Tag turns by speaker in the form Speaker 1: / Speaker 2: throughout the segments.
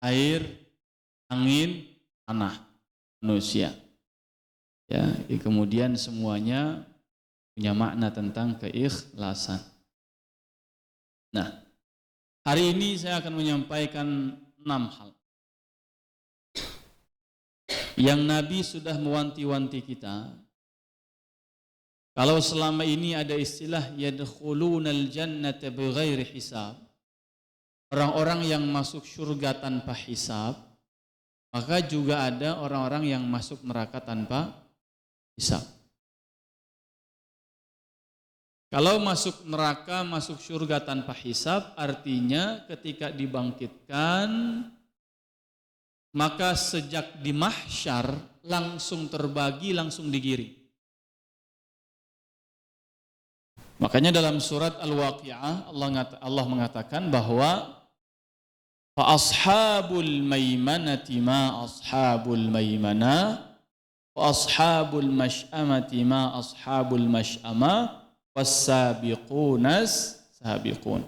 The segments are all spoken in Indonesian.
Speaker 1: air, angin, tanah, manusia. Ya, kemudian semuanya punya makna tentang keikhlasan. Nah, hari ini saya akan menyampaikan 6 hal yang Nabi sudah mewanti-wanti kita. Kalau selama ini ada istilah yadkhulunal jannata bighairi hisab, orang-orang yang masuk surga tanpa hisab, maka juga ada orang-orang yang masuk neraka tanpa hisab. Kalau masuk neraka, masuk surga tanpa hisab, artinya ketika dibangkitkan, maka sejak di mahsyar langsung terbagi, langsung digiring. Makanya dalam surat Al-Waqi'ah Allah mengatakan bahwa fa ashabul maimanati ma ashabul maimana wa ashabul masy'amati ma ashabul masy'ama was-sabiqunas sabiqun.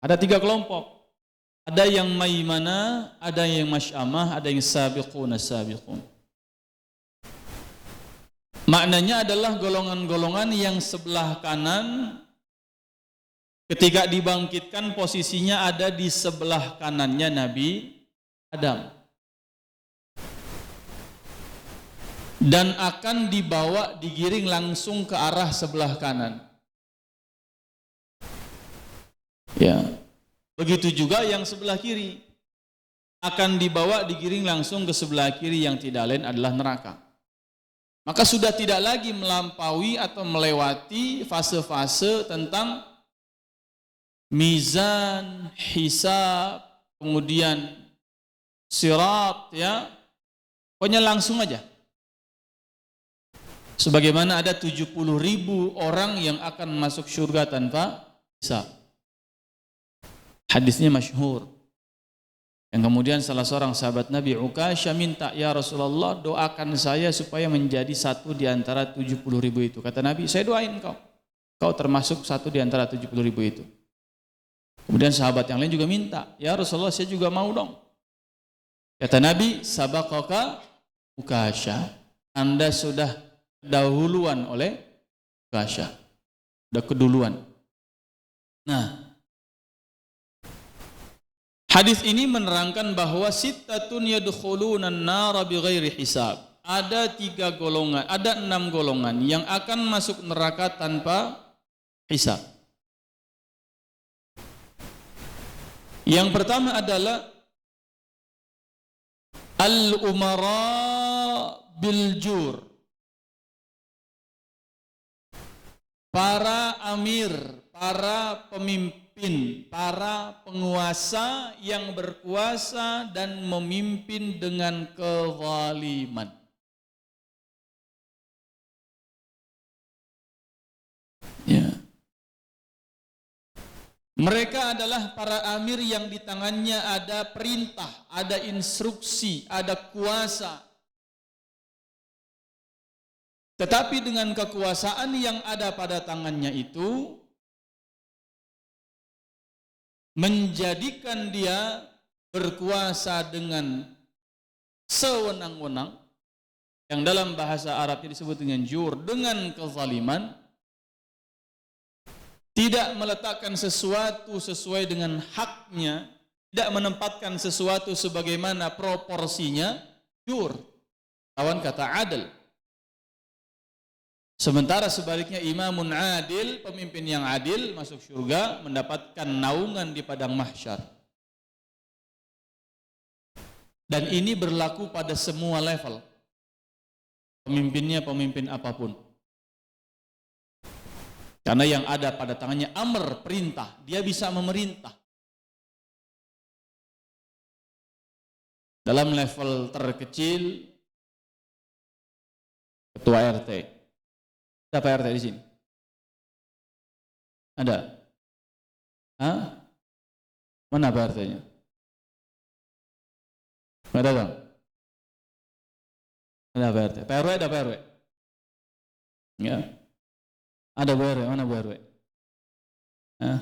Speaker 1: Ada 3 kelompok. Ada yang maimana, ada yang masy'amah, ada yang sabiqunas sabiqun. Maknanya adalah golongan-golongan yang sebelah kanan ketika dibangkitkan posisinya ada di sebelah kanannya Nabi Adam. Dan akan dibawa, digiring langsung ke arah sebelah kanan. Ya. Begitu juga yang sebelah kiri. Akan dibawa, digiring langsung ke sebelah kiri yang tidak lain adalah neraka. Maka sudah tidak lagi melampaui atau melewati fase-fase tentang mizan, hisab, kemudian sirat, ya. Pokoknya langsung aja. Sebagaimana ada 70.000 orang yang akan masuk surga tanpa hisab. Hadisnya masyhur. Yang kemudian salah seorang sahabat Nabi Ukasyah minta, ya Rasulullah doakan saya supaya menjadi satu di antara 70.000 itu. Kata Nabi, saya doain kau. Kau termasuk satu di antara 70.000 itu. Kemudian sahabat yang lain juga minta, ya Rasulullah saya juga mau dong. Kata Nabi, sabaqaka Ukasyah. Anda sudah dahuluan oleh Ukasyah. Sudah keduluan. Nah, hadis ini menerangkan bahwa sittatun yadkhulunan nara bighairi hisab. Ada 3 golongan, ada 6 golongan yang akan masuk neraka tanpa hisab. Yang pertama adalah al-umara bil jur. Para amir, para pemimpin, para penguasa yang berkuasa dan memimpin dengan kezaliman. Ya. Mereka adalah para amir yang di tangannya ada perintah, ada instruksi, ada kuasa. Tetapi dengan kekuasaan yang ada pada tangannya itu menjadikan dia berkuasa dengan sewenang-wenang, yang dalam bahasa Arabnya disebut dengan jur, dengan kezaliman, tidak meletakkan sesuatu sesuai dengan haknya, tidak menempatkan sesuatu sebagaimana proporsinya, jur. Lawan kata adil. Sementara sebaliknya imamun adil, pemimpin yang adil masuk surga mendapatkan naungan di padang mahsyar. Dan ini berlaku pada semua level. Pemimpinnya pemimpin apapun. Karena yang ada pada tangannya amr, perintah, dia bisa memerintah. Dalam level terkecil, ketua RT. Ada Pak RT di sini? Ada? Hah? Mana Pak RT-nya? Nggak ada bang? Ada Pak RT? Pak RW ada Pak RW? Ya. Ada Bu RW, mana Bu RW? Hah?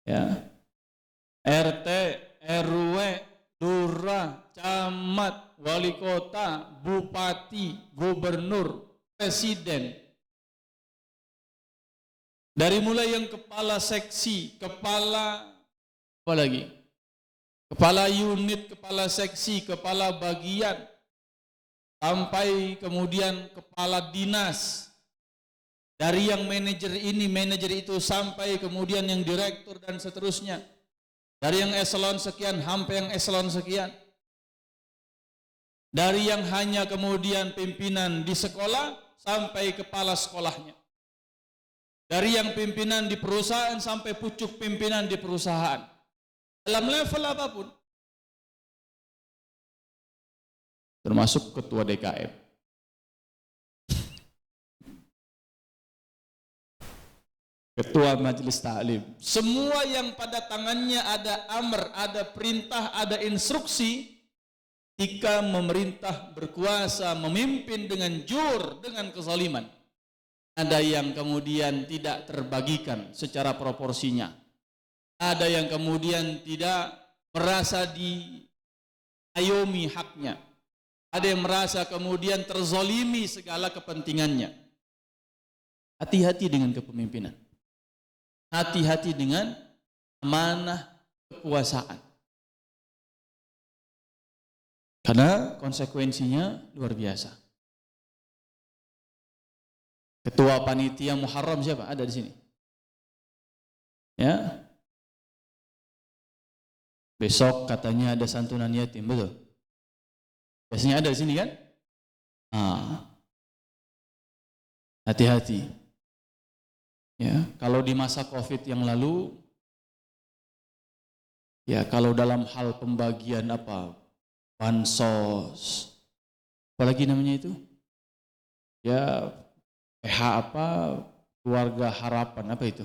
Speaker 1: Ya. RT, RW, lurah, camat, wali kota, bupati, gubernur, presiden. Dari mulai yang kepala seksi, kepala apa lagi? Kepala unit, kepala seksi, kepala bagian, sampai kemudian kepala dinas. Dari yang manajer ini, manajer itu, sampai kemudian yang direktur dan seterusnya. Dari yang eselon sekian sampai yang eselon sekian. Dari yang hanya kemudian pimpinan di sekolah sampai kepala sekolahnya. Dari yang pimpinan di perusahaan sampai pucuk pimpinan di perusahaan. Dalam level apapun. Termasuk ketua DKM. Ketua majelis taklim. Semua yang pada tangannya ada amr, ada perintah, ada instruksi. Jika memerintah, berkuasa, memimpin dengan jur, dengan kezaliman. Ada yang kemudian tidak terbagikan secara proporsinya. Ada yang kemudian tidak merasa diayomi haknya. Ada yang merasa kemudian terzolimi segala kepentingannya. Hati-hati dengan kepemimpinan. Hati-hati dengan amanah kekuasaan. Karena konsekuensinya luar biasa. Ketua panitia Muharram siapa? Ada di sini. Ya. Besok katanya ada santunan yatim, betul? Biasanya ada di sini kan? Hati-hati. Ya, kalau di masa Covid yang lalu, ya kalau dalam hal pembagian bansos, apalagi namanya itu, ya PH keluarga harapan itu?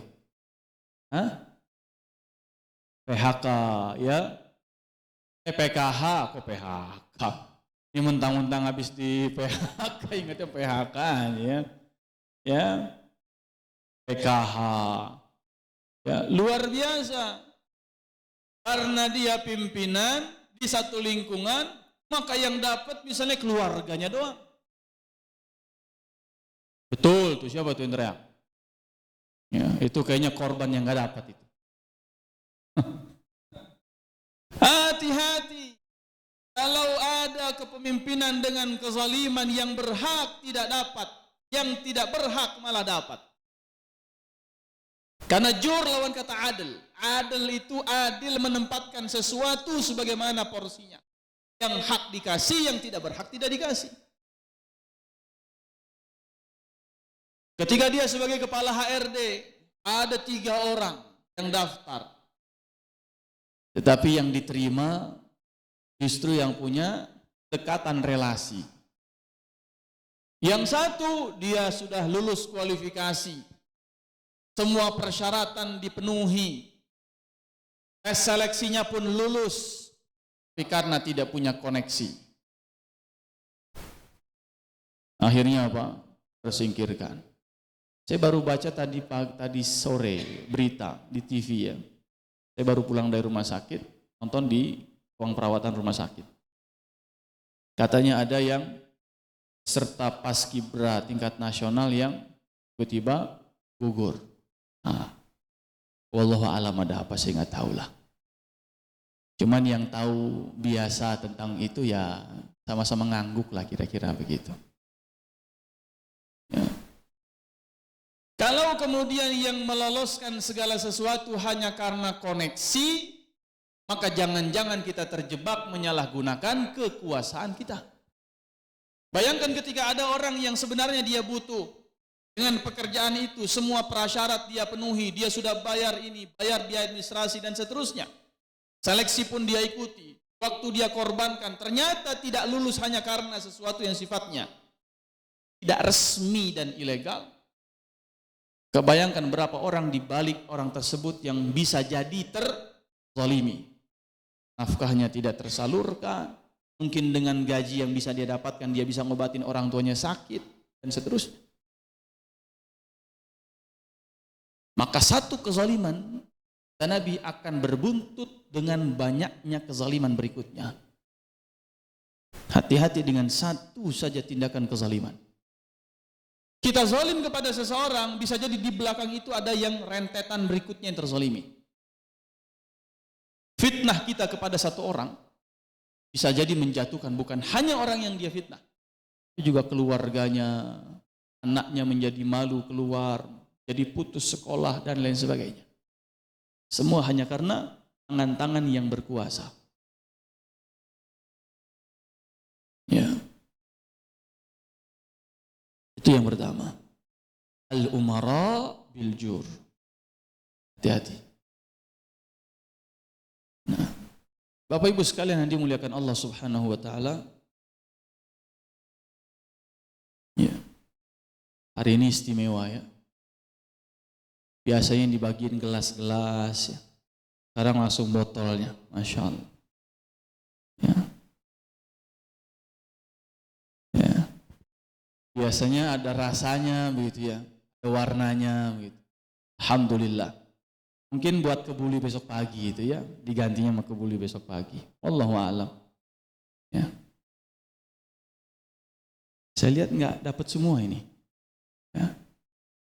Speaker 1: PHK ya, PKH kok PHK? Ini mentang-mentang habis di PHK ingatnya PHK ya PKH ya luar biasa karena dia pimpinan di satu lingkungan maka yang dapat misalnya keluarganya doang. Betul tuh, siapa tuh yang teriak? Ya, itu kayaknya korban yang nggak dapat itu. Hati-hati. Kalau ada kepemimpinan dengan kezaliman yang berhak tidak dapat, yang tidak berhak malah dapat. Karena jur lawan kata adil. Adil itu adil menempatkan sesuatu sebagaimana porsinya. Yang hak dikasih, yang tidak berhak tidak dikasih. Ketika dia sebagai kepala HRD, ada 3 orang yang daftar. Tetapi yang diterima justru yang punya dekatan relasi. Yang satu dia sudah lulus kualifikasi. Semua persyaratan dipenuhi. Tes seleksinya pun lulus. Tapi karena tidak punya koneksi. Akhirnya tersingkirkan. Saya baru baca tadi sore berita di TV ya. Saya baru pulang dari rumah sakit, nonton di ruang perawatan rumah sakit. Katanya ada yang serta paskibra tingkat nasional yang tiba-tiba gugur. Wallahu a'lam ada apa saya nggak tahu lah. Cuman yang tahu biasa tentang itu ya sama-sama ngangguk lah kira-kira begitu. Ya. Kalau kemudian yang meloloskan segala sesuatu hanya karena koneksi, maka jangan-jangan kita terjebak menyalahgunakan kekuasaan kita. Bayangkan ketika ada orang yang sebenarnya dia butuh dengan pekerjaan itu, semua prasyarat dia penuhi, dia sudah bayar ini, bayar biaya administrasi dan seterusnya. Seleksi pun dia ikuti. Waktu dia korbankan, ternyata tidak lulus hanya karena sesuatu yang sifatnya tidak resmi dan ilegal. Kebayangkan berapa orang di balik orang tersebut yang bisa jadi terzalimi. Nafkahnya tidak tersalurkan, mungkin dengan gaji yang bisa dia dapatkan dia bisa ngobatin orang tuanya sakit dan seterusnya. Maka satu kezaliman Dan Nabi akan berbuntut dengan banyaknya kezaliman berikutnya. Hati-hati dengan satu saja tindakan kezaliman. Kita zalim kepada seseorang, bisa jadi di belakang itu ada yang rentetan berikutnya yang terzalimi. Fitnah kita kepada satu orang bisa jadi menjatuhkan bukan hanya orang yang dia fitnah, tapi juga keluarganya, anaknya menjadi malu keluar, jadi putus sekolah dan lain sebagainya. Semua hanya karena tangan-tangan yang berkuasa. Ya. Itu yang pertama. Al-umara bil jur. Hati-hati. Nah, Bapak Ibu sekalian yang dimuliakan Allah Subhanahu wa taala. Ya. Hari ini istimewa ya. Biasanya dibagiin gelas-gelas ya. Sekarang langsung botolnya, Masya Allah. Ya. Ya. Biasanya ada rasanya begitu ya, ada warnanya begitu. Alhamdulillah. Mungkin buat kebuli besok pagi itu ya, digantinya sama kebuli besok pagi. Wallahu a'lam. Ya. Saya lihat nggak dapat semua ini. Ya.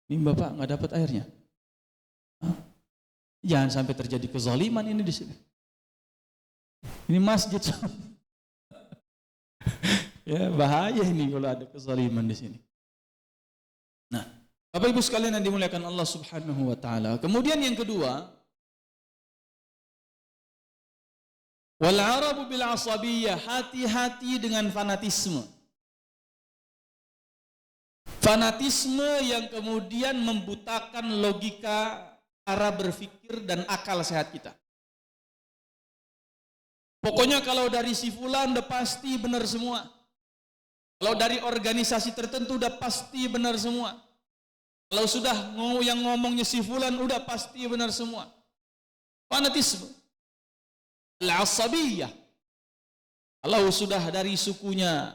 Speaker 1: Ini Bapak nggak dapat airnya. Jangan sampai terjadi kezaliman ini di sini. Ini masjid. Ya, bahaya ini kalau ada kezaliman di sini. Nah, Bapak Ibu sekalian yang dimuliakan Allah Subhanahu wa taala. Kemudian yang kedua, wal arabu bil asabiyyah, hati-hati dengan fanatisme. Fanatisme yang kemudian membutakan logika, cara berpikir dan akal sehat kita. Pokoknya kalau dari si fulan udah pasti benar semua. Kalau dari organisasi tertentu udah pasti benar semua. Kalau sudah yang ngomongnya si fulan udah pasti benar semua. Fanatisme. Al-asabiyah. Kalau sudah dari sukunya,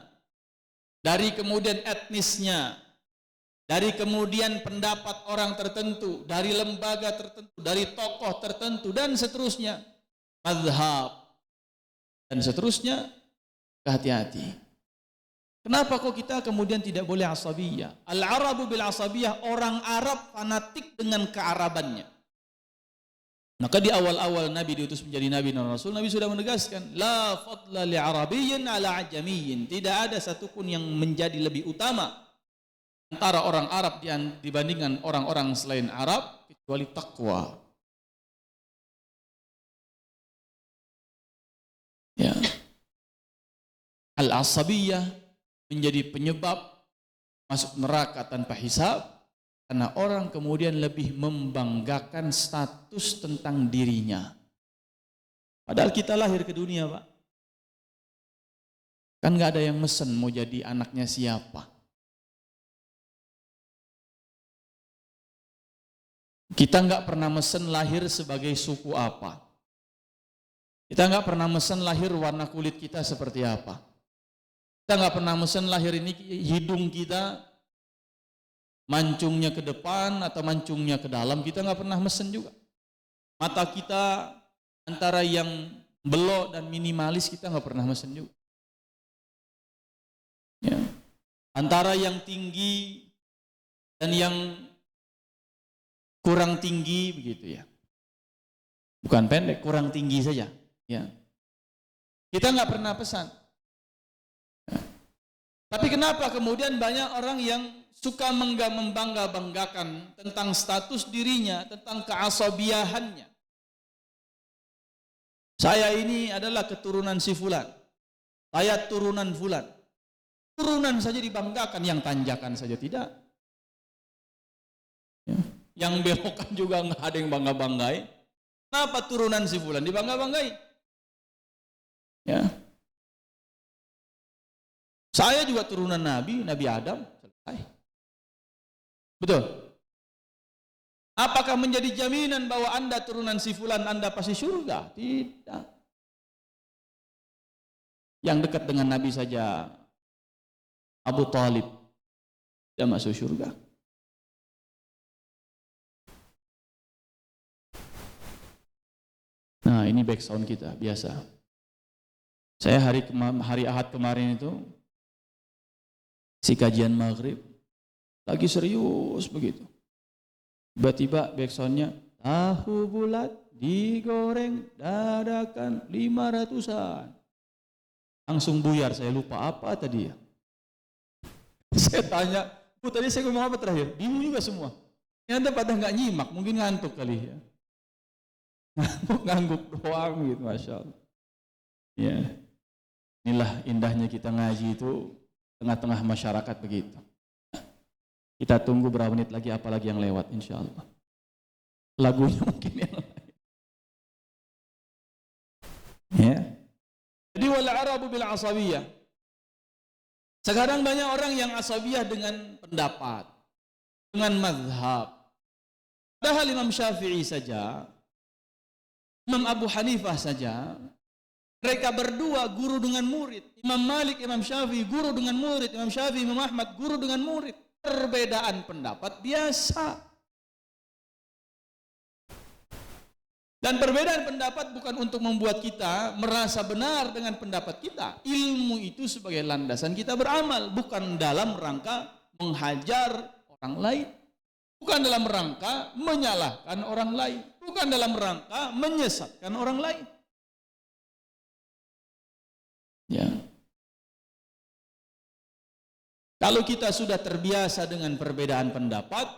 Speaker 1: dari kemudian etnisnya, dari kemudian pendapat orang tertentu, dari lembaga tertentu, dari tokoh tertentu, dan seterusnya, mazhab, dan seterusnya, hati-hati. Kenapa kok kita kemudian tidak boleh asabiyah? Al-arabu bil asabiyah, orang Arab fanatik dengan kearabannya. Maka di awal-awal Nabi diutus menjadi Nabi dan Rasul, Nabi sudah menegaskan, la fadla li arabiyyin ala ajamiyyin. Tidak ada satupun yang menjadi lebih utama antara orang Arab dibandingkan orang-orang selain Arab, kecuali takwa. Ya. Al-asabiyah menjadi penyebab masuk neraka tanpa hisab, karena orang kemudian lebih membanggakan status tentang dirinya. Padahal kita lahir ke dunia, Pak. Kan gak ada yang mesen mau jadi anaknya siapa. Kita nggak pernah mesen lahir sebagai suku apa. Kita nggak pernah mesen lahir warna kulit kita seperti apa. Kita nggak pernah mesen lahir ini hidung kita mancungnya ke depan atau mancungnya ke dalam. Kita nggak pernah mesen juga. Mata kita antara yang belok dan minimalis kita nggak pernah mesen juga. Ya. Antara yang tinggi dan yang kurang tinggi begitu ya. Bukan pendek, kurang tinggi saja. Ya. Kita nggak pernah pesan. Ya. Tapi kenapa kemudian banyak orang yang suka membangga-banggakan tentang status dirinya, tentang keasabiahannya. Saya ini adalah keturunan si fulan. Saya turunan fulan. Turunan saja dibanggakan, yang tanjakan saja tidak. Ya. Yang belokan juga nggak ada yang bangga-banggai. Kenapa turunan si fulan dibangga-banggai? Ya. Saya juga turunan Nabi Adam. Selesai. Betul. Apakah menjadi jaminan bahwa Anda turunan si fulan Anda pasti surga? Tidak. Yang dekat dengan Nabi saja, Abu Talib, dia masuk surga. ini background kita biasa. Saya hari Ahad kemarin itu si kajian maghrib lagi serius begitu. Tiba-tiba backsoundnya tahu bulat digoreng dadakan 500-an. Langsung buyar, saya lupa apa tadi ya. Saya tanya, Bu tadi saya ngomong apa terakhir? Bingung juga semua. Yang ada pada nggak nyimak, mungkin ngantuk kali ya. Ngangguk doang gitu, Masya Allah. Ya. Inilah indahnya kita ngaji itu tengah-tengah masyarakat begitu. Kita tunggu berapa menit lagi, apalagi yang lewat insya Allah. Lagunya mungkin yang lain. Ya. Jadi wal arabu bil asabiyah. Sekarang banyak orang yang asabiyah dengan pendapat, dengan mazhab. Padahal Imam Syafi'i saja, Imam Abu Hanifah saja, mereka berdua guru dengan murid. Imam Malik, Imam Syafi'i guru dengan murid. Imam Syafi'i, Imam Ahmad guru dengan murid. Perbedaan pendapat biasa. Dan perbedaan pendapat bukan untuk membuat kita merasa benar dengan pendapat kita. Ilmu itu sebagai landasan kita beramal, bukan dalam rangka menghajar orang lain, bukan dalam rangka menyalahkan orang lain, bukan dalam rangka menyesatkan orang lain. Ya. Kalau kita sudah terbiasa dengan perbedaan pendapat,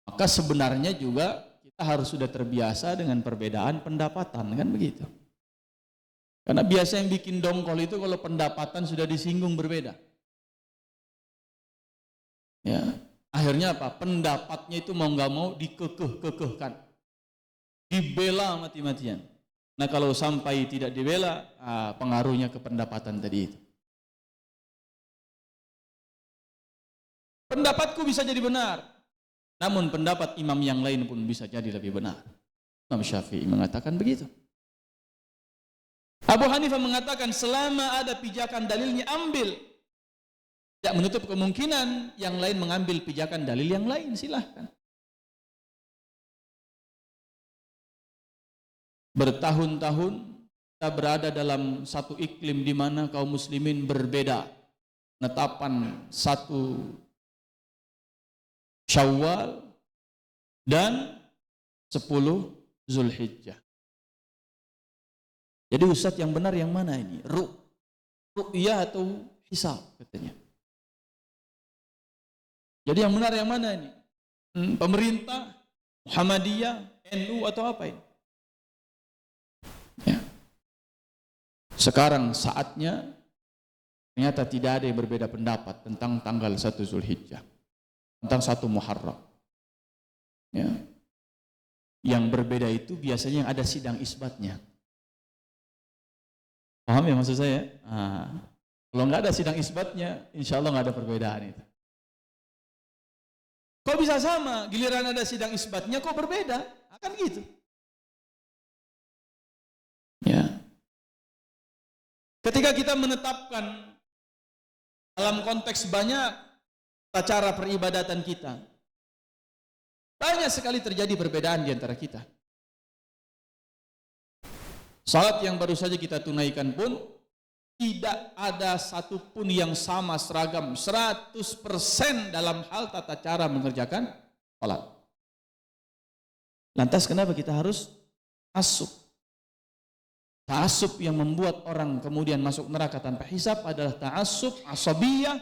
Speaker 1: maka sebenarnya juga kita harus sudah terbiasa dengan perbedaan pendapatan, kan begitu. Karena biasa yang bikin dongkol itu kalau pendapatan sudah disinggung berbeda. Ya, akhirnya apa? Pendapatnya itu mau nggak mau dikekeh-kekehkan, dibela mati-matian. Nah kalau sampai tidak dibela, pengaruhnya ke pendapatan tadi itu. Pendapatku bisa jadi benar, namun pendapat imam yang lain pun bisa jadi lebih benar. Imam Syafi'i mengatakan begitu. Abu Hanifah mengatakan selama ada pijakan dalilnya ambil. Tidak menutup kemungkinan yang lain mengambil pijakan dalil yang lain, silahkan. Bertahun-tahun kita berada dalam satu iklim di mana kaum muslimin berbeda penetapan satu Syawal dan 10 Zulhijjah. Jadi Ustadz yang benar yang mana ini? Ru'yah atau hisab katanya. Jadi yang benar yang mana ini? Pemerintah, Muhammadiyah, NU atau apa ini? Ya. Sekarang saatnya ternyata tidak ada yang berbeda pendapat tentang tanggal 1 Zulhijjah, tentang 1 Muharram. Ya. Yang berbeda itu biasanya yang ada sidang isbatnya. Paham ya maksud saya? Kalau nggak ada sidang isbatnya, insya Allah nggak ada perbedaan itu. Kok bisa sama? Giliran ada sidang isbatnya kok berbeda? Akan gitu. Ya. Ketika kita menetapkan dalam konteks banyak cara peribadatan kita, banyak sekali terjadi perbedaan di antara kita. Salat yang baru saja kita tunaikan pun tidak ada satupun yang sama seragam 100% dalam hal tata cara mengerjakan salat. Lantas kenapa kita harus ta'assub? Ta'assub yang membuat orang kemudian masuk neraka tanpa hisab adalah ta'assub asabiyah,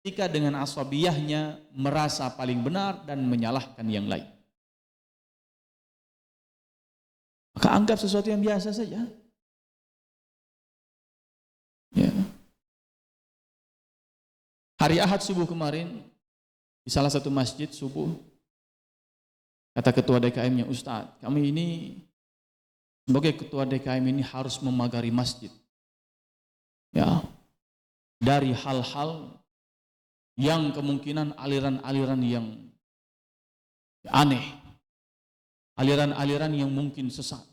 Speaker 1: ketika dengan asabiyahnya merasa paling benar dan menyalahkan yang lain. Maka anggap sesuatu yang biasa saja. Ya. Hari Ahad subuh kemarin di salah satu masjid subuh, kata ketua DKM-nya, Ustadz, kami ini sebagai ketua DKM ini harus memagari masjid. Ya. Dari hal-hal yang kemungkinan aliran-aliran yang aneh, aliran-aliran yang mungkin sesat.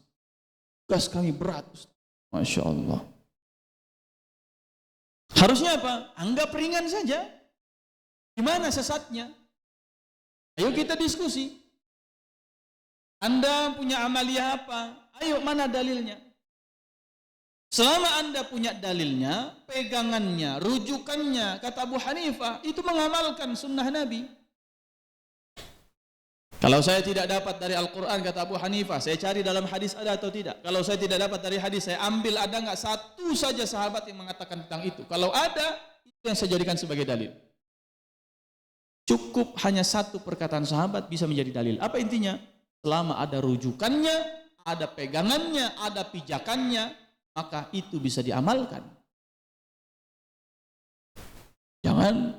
Speaker 1: Tugas kami berat, Masya Allah. Harusnya apa? Anggap ringan saja. Gimana sesatnya? Ayo kita diskusi. Anda punya amaliyah apa? Ayo, mana dalilnya? Selama Anda punya dalilnya, pegangannya, rujukannya, kata Abu Hanifah, itu mengamalkan sunnah Nabi. Kalau saya tidak dapat dari Al-Quran, kata Abu Hanifah, saya cari dalam hadis ada atau tidak. Kalau saya tidak dapat dari hadis, saya ambil ada nggak satu saja sahabat yang mengatakan tentang itu. Kalau ada, itu yang saya jadikan sebagai dalil. Cukup hanya satu perkataan sahabat bisa menjadi dalil. Apa intinya? Selama ada rujukannya, ada pegangannya, ada pijakannya, maka itu bisa diamalkan. Jangan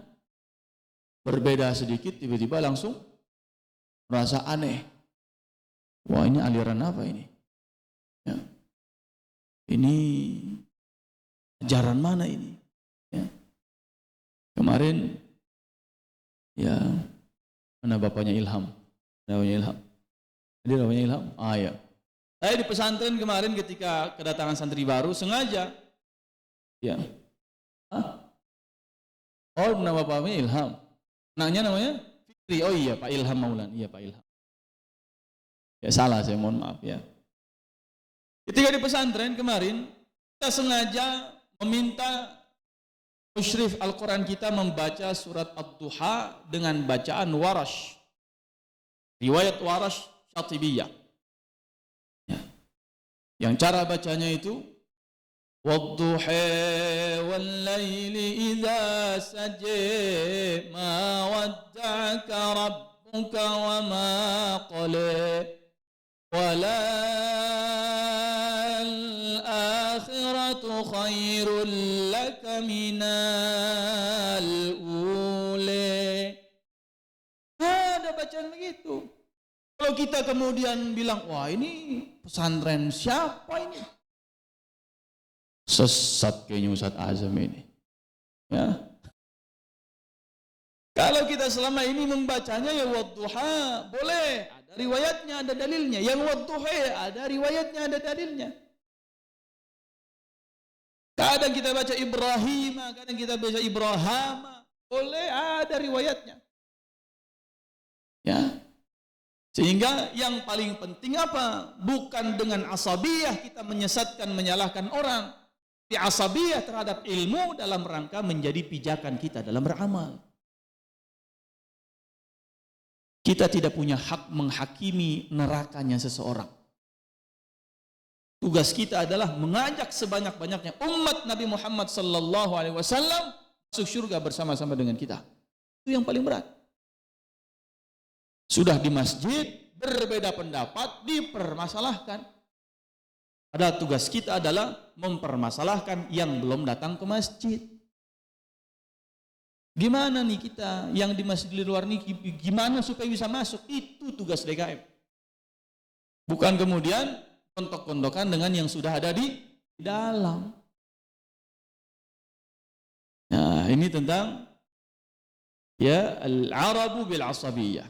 Speaker 1: berbeda sedikit tiba-tiba langsung merasa aneh. Wah, ini aliran apa ini? Ya. Ini ajaran mana ini? Ya. Kemarin ya, mana bapaknya Ilham? Bapaknya Ilham. Jadi bapaknya Ilham? Ah ya. Saya di pesantren kemarin ketika kedatangan santri baru sengaja, ya, oh nama bapaknya Ilham, namanya Fitri. Oh iya Pak Ilham Maulan, iya Pak Ilham. Ya salah saya, mohon maaf ya. Ketika di pesantren kemarin kita sengaja meminta musyrif Al-Quran kita membaca surat Ad-Duha dengan bacaan Warash, riwayat Warash Syatibiyah. Yang cara bacanya itu wadduha wal laili idza saja ma wadda'aka rabbuka wa ma qala walal akhiratu khairul laka minal ula. Ada bacaan begitu. Kalau kita kemudian bilang, wah ini pesantren siapa ini? Sesat kayaknya Ustaz Azam ini. Ya. Kalau kita selama ini membacanya ya wadduha, boleh. Ada riwayatnya, ada dalilnya. Yang wadduha ada riwayatnya, ada dalilnya. Kadang kita baca Ibrahim, kadang kita baca Ibrahim, boleh, ada riwayatnya. Ya. Sehingga yang paling penting apa? Bukan dengan asabiyah kita menyesatkan, menyalahkan orang. Tapi asabiyah terhadap ilmu dalam rangka menjadi pijakan kita dalam beramal. Kita tidak punya hak menghakimi nerakanya seseorang. Tugas kita adalah mengajak sebanyak-banyaknya umat Nabi Muhammad SAW masuk surga bersama-sama dengan kita. Itu yang paling berat. Sudah di masjid, berbeda pendapat, dipermasalahkan. Padahal tugas kita adalah mempermasalahkan yang belum datang ke masjid. Gimana nih kita yang di masjid di luar ini, gimana supaya bisa masuk? Itu tugas DKM. Bukan kemudian kontok-kontokan dengan yang sudah ada di dalam. Nah, ini tentang ya al-arabu bil asabiyah.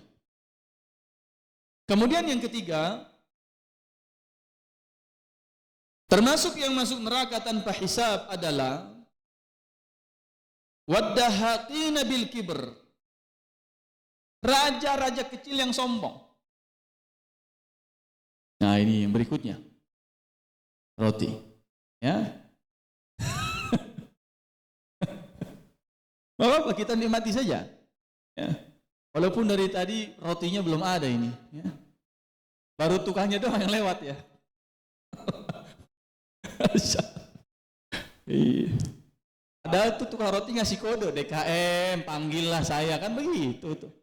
Speaker 1: Kemudian yang ketiga, termasuk yang masuk neraka tanpa hisab adalah waddahaqina bil kibr, raja-raja kecil yang sombong. Nah ini yang berikutnya, roti, ya. Apa kita nikmati saja, ya. Walaupun dari tadi rotinya belum ada ini, ya. Baru tukangnya doang yang lewat ya. Ada tuh tukang roti ngasih kode DKM, panggillah saya, kan begitu tuh.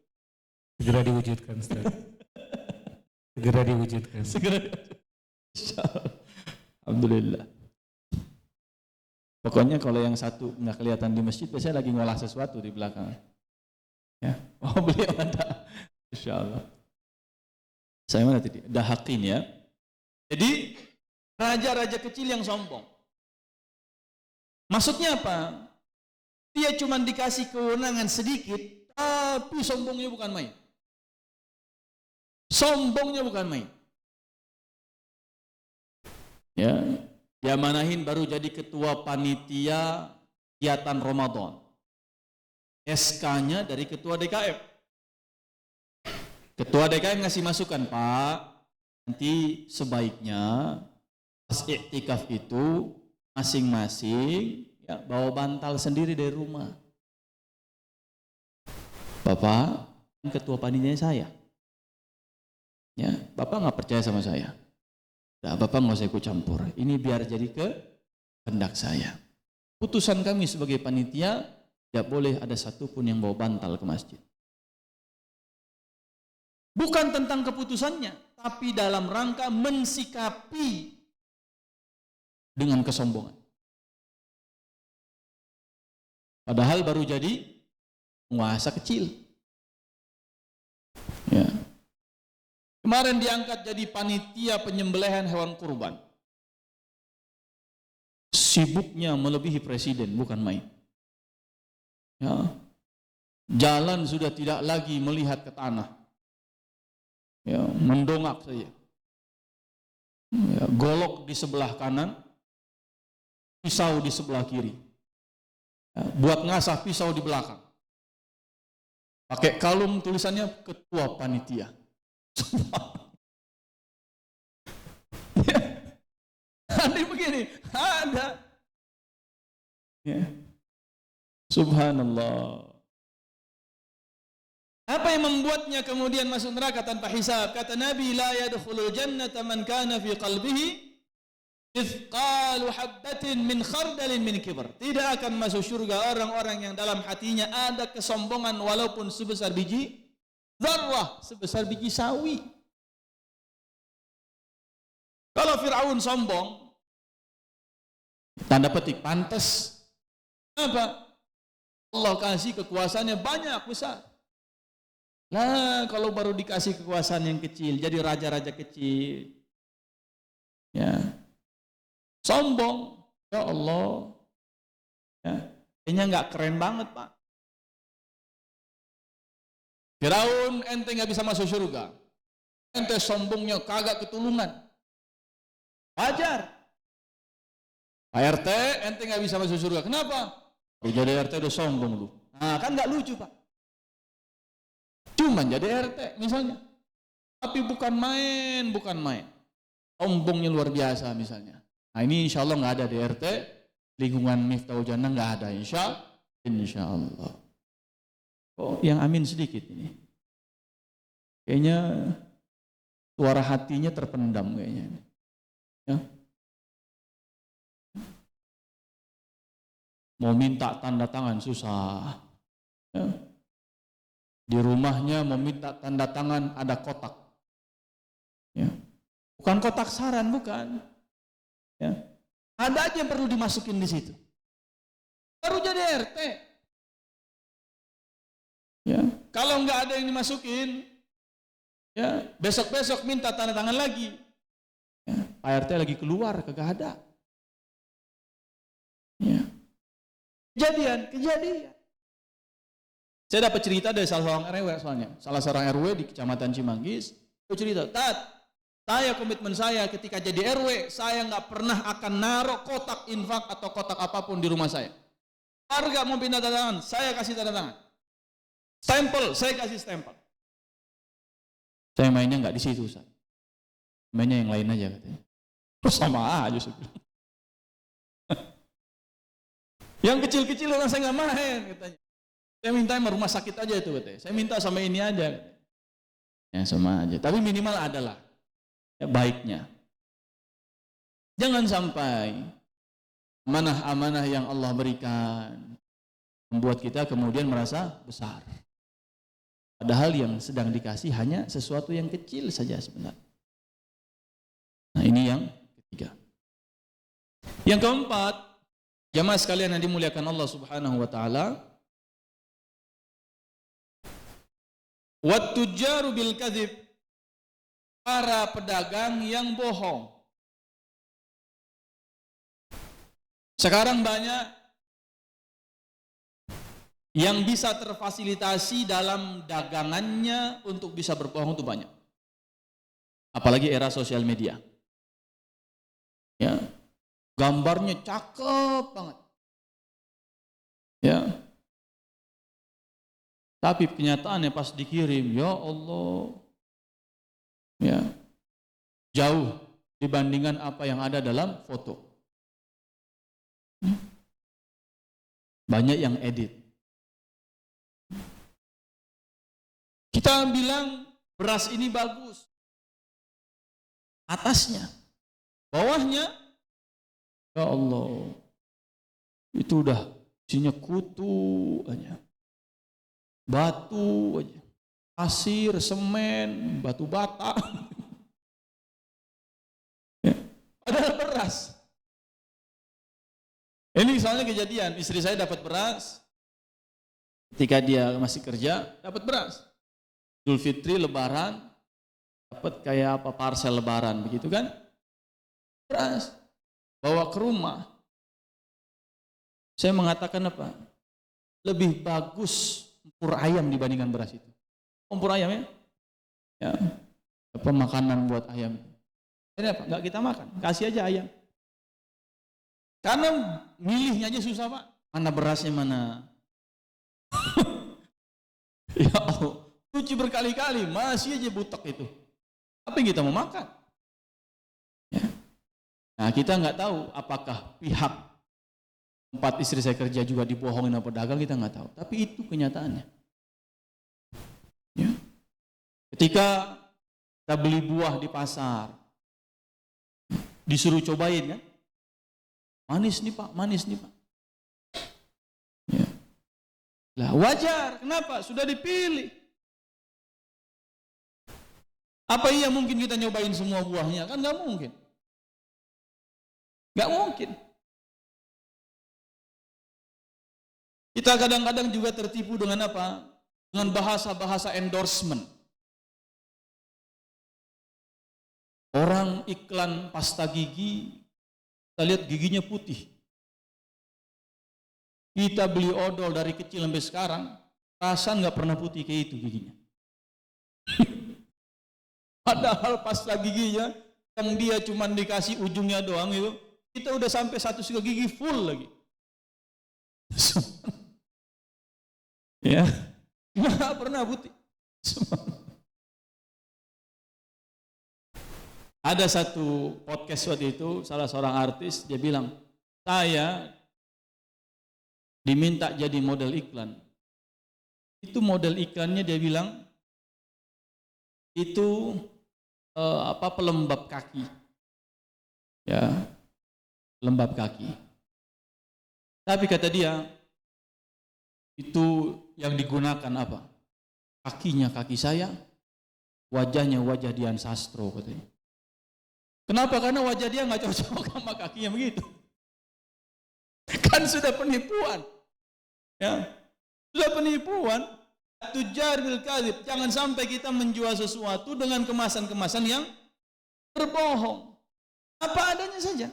Speaker 2: Segera diwujudkan, Ustaz. Segera diwujudkan.
Speaker 1: Segera. Alhamdulillah. Pokoknya kalau yang satu nggak kelihatan di masjid, biasanya lagi ngolah sesuatu di belakang. Ya, oh beliau ada, insyaallah. Saya mana tadi? Dahaqin ya. Jadi raja-raja kecil yang sombong. Maksudnya apa? Dia cuma dikasih kewenangan sedikit, tapi sombongnya bukan main. Sombongnya bukan main. Ya, dia manahin baru jadi ketua panitia kegiatan Ramadan. SK-nya dari ketua DKM. Ketua DKM ngasih masukan, Pak, nanti sebaiknya pas iktikaf itu masing-masing ya, bawa bantal sendiri dari rumah. Bapak ketua panitia saya, ya Bapak nggak percaya sama saya, nah, Bapak nggak usah ikut campur. Ini biar jadi kehendak saya. Putusan kami sebagai panitia tidak boleh ada satupun yang bawa bantal ke masjid. Bukan tentang keputusannya, tapi dalam rangka mensikapi dengan kesombongan. Padahal baru jadi penguasa kecil. Ya. Kemarin diangkat jadi panitia penyembelihan hewan kurban. Sibuknya melebihi presiden, bukan main. Ya. Jalan sudah tidak lagi melihat ke tanah. Ya, mendongak saja. Ya, golok di sebelah kanan, pisau di sebelah kiri. Ya, buat ngasah pisau di belakang. Pakai kalung tulisannya ketua panitia. Ya, ada begini, ada. Ya. Subhanallah. Apa yang membuatnya kemudian masuk neraka tanpa hisab? Kata Nabi, la yadkhulul jannata man kana fi qalbihi mithqalu habbatin min khardalin min kibr. Tidak akan masuk surga orang-orang yang dalam hatinya ada kesombongan walaupun sebesar biji dzarrah, sebesar biji sawi. Kalau Firaun sombong, tanda petik pantas. Apa? Allah kasih kekuasaannya banyak besar. Nah, kalau baru dikasih kekuasaan yang kecil, jadi raja-raja kecil, ya, sombong, ya Allah, ya, kayaknya nggak keren banget Pak. Firaun ente nggak bisa masuk surga, ente sombongnya kagak ketulungan, wajar. Pak RT ente nggak bisa masuk surga, kenapa? Jadi RT udah sombong lu, nah kan nggak lucu Pak. Cuman jadi RT misalnya, tapi bukan main, sombongnya luar biasa misalnya. Nah ini insya Allah nggak ada di RT, lingkungan Miftahul Jannah nggak ada, insya Allah. Oh yang amin sedikit ini, kayaknya suara hatinya terpendam kayaknya. Ya. Mau minta tanda tangan susah. Ya. Di rumahnya meminta tanda tangan ada kotak, ya. Bukan kotak saran, bukan, ya. Ada aja yang perlu dimasukin di situ. Baru jadi RT, ya. Kalau nggak ada yang dimasukin, ya besok-besok minta tanda tangan lagi, ya. Pak RT lagi keluar, kagak ada, ya. Kejadian. Saya dapat cerita dari salah seorang RW soalnya. Salah seorang RW di Kecamatan Cimanggis, itu cerita, saya komitmen saya ketika jadi RW, saya nggak pernah akan naruh kotak infak atau kotak apapun di rumah saya. Warga mau pindah tanda tangan, saya kasih tanda tangan. Stempel, saya kasih stempel. Saya mainnya nggak di situ, Ustaz. Mainnya yang lain aja katanya. Terus sama aja sebenarnya. Yang kecil-kecil orang saya nggak main katanya. Saya minta sama rumah sakit aja itu katanya. Saya minta sama ini aja. Ya sama aja. Tapi minimal adalah ya, baiknya. Jangan sampai amanah-amanah yang Allah berikan membuat kita kemudian merasa besar. Padahal yang sedang dikasih hanya sesuatu yang kecil saja sebenarnya. Nah ini yang ketiga. Yang keempat, jamaah sekalian yang dimuliakan Allah Subhanahu wa taala, wat-tujjaru bil kadzib, para pedagang yang bohong. Sekarang banyak yang bisa terfasilitasi dalam dagangannya untuk bisa berbohong itu banyak. Apalagi era sosial media. Ya. Gambarnya cakep banget. Ya. Tapi kenyataannya pas dikirim, ya Allah. Ya. Jauh dibandingkan apa yang ada dalam foto. Banyak yang edit. Kita bilang beras ini bagus. Atasnya, bawahnya, ya Allah, itu udah isinya kutu aja, batu aja, pasir, semen, batu bata. Ya, padahal beras. Ini soalnya kejadian, istri saya dapat beras, ketika dia masih kerja, dapat beras. Idul Fitri, Lebaran, dapat kayak apa parsel Lebaran, begitu kan? Beras, bawa ke rumah. Saya mengatakan apa? Lebih bagus empur ayam dibandingkan beras itu. Empur ayam ya? Ya, apa makanan buat ayam. Ini apa? Enggak kita makan, kasih aja ayam. Karena milihnya aja susah Pak. Mana berasnya mana? Ya Allah, cuci berkali-kali masih aja butek itu. Apa yang kita mau makan? Ya. Nah kita nggak tahu apakah pihak tempat istri saya kerja juga dibohongin sama pedagang, kita nggak tahu. Tapi itu kenyataannya. Ya. Ketika kita beli buah di pasar, disuruh cobain kan? Manis nih Pak, manis nih Pak. Ya. Lah wajar, kenapa? Sudah dipilih. Apa iya mungkin kita nyobain semua buahnya? Kan nggak mungkin. Nggak mungkin. Kita kadang-kadang juga tertipu dengan apa? Dengan bahasa-bahasa endorsement. Orang iklan pasta gigi, kita lihat giginya putih. Kita beli odol dari kecil sampai sekarang, perasaan nggak pernah putih kayak itu giginya. Padahal pasta giginya yang dia cuma dikasih ujungnya doang itu, kita udah sampai satu sikat gigi full lagi. Ya, nggak pernah putih. Ada satu podcast waktu itu, salah seorang artis, dia bilang, saya diminta jadi model iklan. Itu model iklannya dia bilang, itu pelembab kaki. Ya, pelembab kaki. Tapi kata dia, itu yang digunakan apa? Kakinya kaki saya, wajahnya wajah Dian Sastro katanya. Kenapa? Karena wajah dia nggak cocok sama kakinya begitu. Kan sudah penipuan. Ya. Sudah penipuan. Tujar bil kadzib. Jangan sampai kita menjual sesuatu dengan kemasan-kemasan yang berbohong. Apa adanya saja.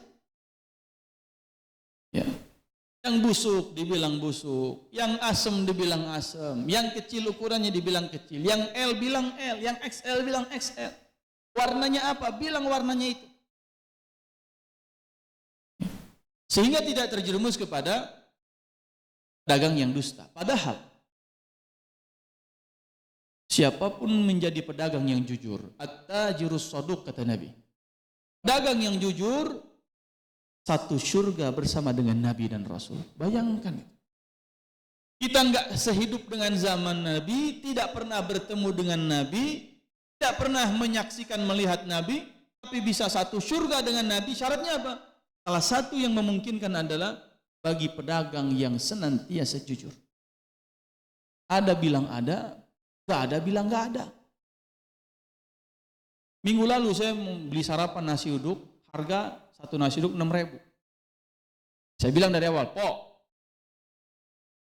Speaker 1: Ya. Yang busuk dibilang busuk, yang asam dibilang asam, yang kecil ukurannya dibilang kecil, yang L bilang L, yang XL bilang XL. Warnanya apa? Bilang warnanya itu. Sehingga tidak terjerumus kepada dagang yang dusta. Padahal siapapun menjadi pedagang yang jujur, at-tajirus shadiq kata Nabi. Dagang yang jujur satu surga bersama dengan Nabi dan Rasul. Bayangkan. Kita enggak sehidup dengan zaman Nabi, tidak pernah bertemu dengan Nabi, tidak pernah menyaksikan melihat Nabi, tapi bisa satu surga dengan Nabi. Syaratnya apa? Salah satu yang memungkinkan adalah bagi pedagang yang senantiasa jujur. Ada bilang ada, nggak ada bilang nggak ada. Minggu lalu saya beli sarapan nasi uduk, harga satu nasi uduk 6.000. Saya bilang dari awal, Pok,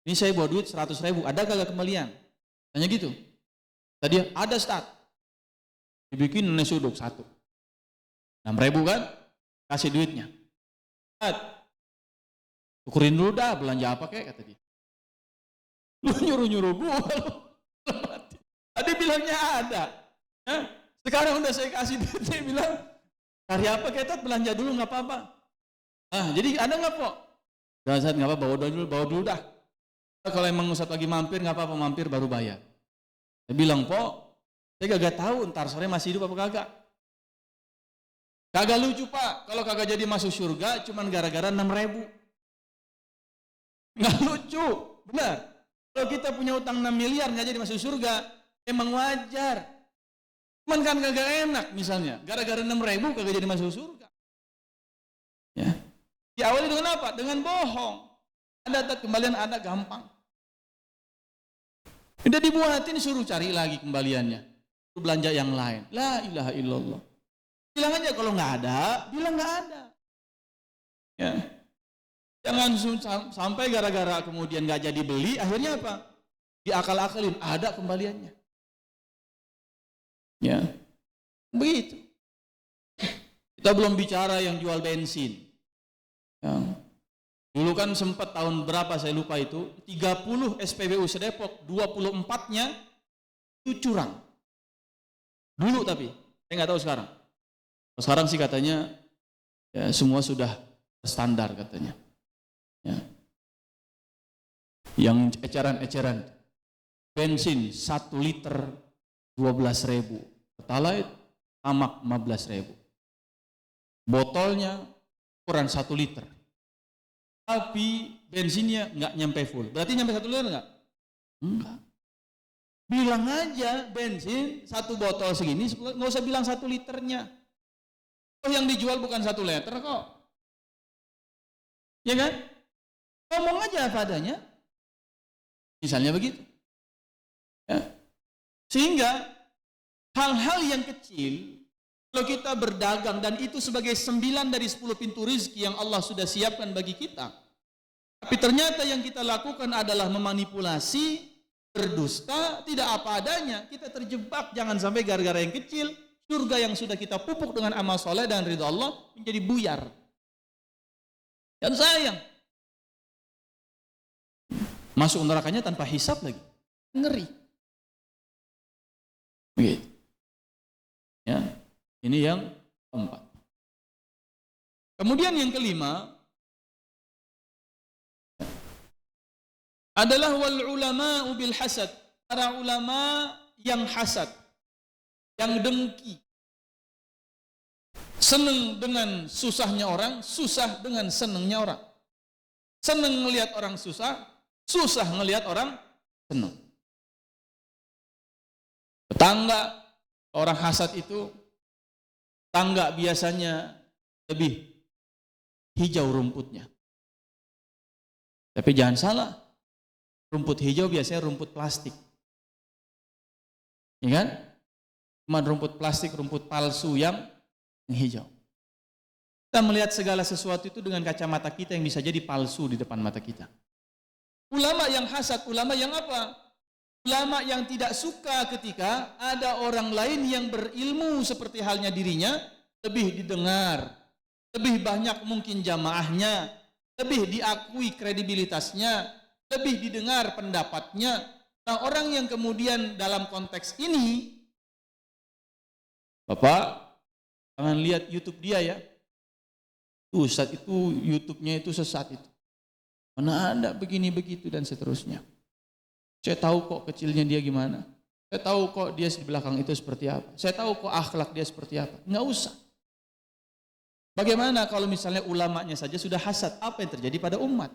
Speaker 1: ini saya bawa duit 100.000, ada kagak kembalian? Tanya gitu. Tadi ada start. Dibikin nasi uduk satu. 6.000 kan? Kasih duitnya. Ukurin dulu dah belanja apa kayak kata dia. Lu nyuruh-nyuruh gua. Tadi bilangnya ada. Sekarang udah saya kasih duit, dia bilang cari apa kayak belanja dulu nggak apa-apa. Jadi ada nggak Pok? Udah Ustaz nggak apa, bawa dulu dah. Kalau emang Ustaz lagi mampir nggak apa-apa, mampir baru bayar. Saya bilang Pok, saya gak tahu ntar sore masih hidup apa kagak. Kagak lucu Pak, kalau kagak jadi masuk surga cuman gara-gara 6.000. Nggak lucu, benar. Kalau kita punya utang 6 miliar nggak jadi masuk surga, emang wajar. Cuman kan kagak enak misalnya, gara-gara 6.000 kagak jadi masuk surga. Ya. Diawali dengan apa? Dengan bohong. Ada kembalian ada gampang. Udah dibuatin suruh cari lagi kembaliannya. Suruh belanja yang lain. La ilaha illallah. Bilang aja kalau nggak ada, bilang nggak ada. Ya. Jangan sampai gara-gara kemudian nggak jadi beli, akhirnya apa? Diakal-akalin, ada kembaliannya. Ya, begitu. Kita belum bicara yang jual bensin. Ya. Dulu kan sempat tahun berapa saya lupa itu, 30 SPBU sedepok, 24-nya itu curang. Dulu tapi, saya nggak tahu sekarang. Sekarang sih katanya ya, semua sudah standar katanya. Ya. Yang eceran-eceran bensin 1 liter 12.000, pertalite tamak 15.000. Botolnya ukuran 1 liter. Tapi bensinnya nggak nyampe full. Berarti nyampe 1 liter nggak? Enggak. Bilang aja bensin 1 botol segini, nggak usah bilang 1 liternya. Oh, yang dijual bukan 1 liter kok. Ya kan? Ngomong aja apa adanya. Misalnya begitu. Ya. Sehingga hal-hal yang kecil, kalau kita berdagang dan itu sebagai 9 dari 10 pintu rezeki yang Allah sudah siapkan bagi kita. Tapi ternyata yang kita lakukan adalah memanipulasi, berdusta, tidak apa adanya. Kita terjebak, jangan sampai gara-gara yang kecil, surga yang sudah kita pupuk dengan amal soleh dan ridha Allah menjadi buyar. Dan sayang. Masuk nerakanya tanpa hisab lagi. Ngeri. Begitu. Ya, ini yang keempat. Kemudian yang kelima adalah wal ulama bil hasad. Para ulama yang hasad, yang dengki. Senang dengan susahnya orang, susah dengan senangnya orang. Senang melihat orang susah, susah melihat orang senang. Tetangga, orang hasad itu, tangga biasanya lebih hijau rumputnya. Tapi jangan salah, rumput hijau biasanya rumput plastik. Ya kan? Cuma rumput plastik, rumput palsu yang hijau. Kita melihat segala sesuatu itu dengan kacamata kita yang bisa jadi palsu di depan mata kita. Ulama yang hasad, ulama yang apa? Ulama yang tidak suka ketika ada orang lain yang berilmu seperti halnya dirinya, lebih didengar, lebih banyak mungkin jamaahnya, lebih diakui kredibilitasnya, lebih didengar pendapatnya. Nah, orang yang kemudian dalam konteks ini, Bapak, jangan lihat YouTube dia ya. Ustaz itu YouTube-nya itu sesat itu. Mana ada begini begitu dan seterusnya. Saya tahu kok kecilnya dia gimana. Saya tahu kok dia di belakang itu seperti apa. Saya tahu kok akhlak dia seperti apa. Enggak usah. Bagaimana kalau misalnya ulamanya saja sudah hasad, apa yang terjadi pada umat?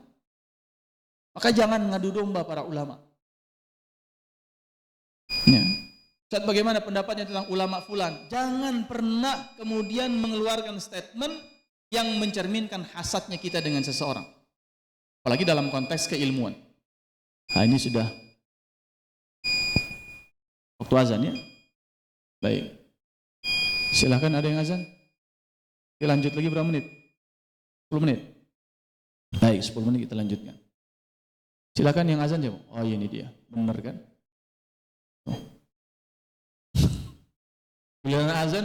Speaker 1: Maka jangan ngadu domba para ulama. Ya. Ustaz, bagaimana pendapatnya tentang ulama fulan? Jangan pernah kemudian mengeluarkan statement yang mencerminkan hasadnya kita dengan seseorang. Apalagi dalam konteks keilmuan. Nah, ini sudah waktu azan ya. Baik. Silahkan, ada yang azan? Kita lanjut lagi berapa menit? 10 menit? Baik, 10 menit kita lanjutkan. Silakan yang azan jawab. Oh ini dia, benar kan? Oh. Bila azan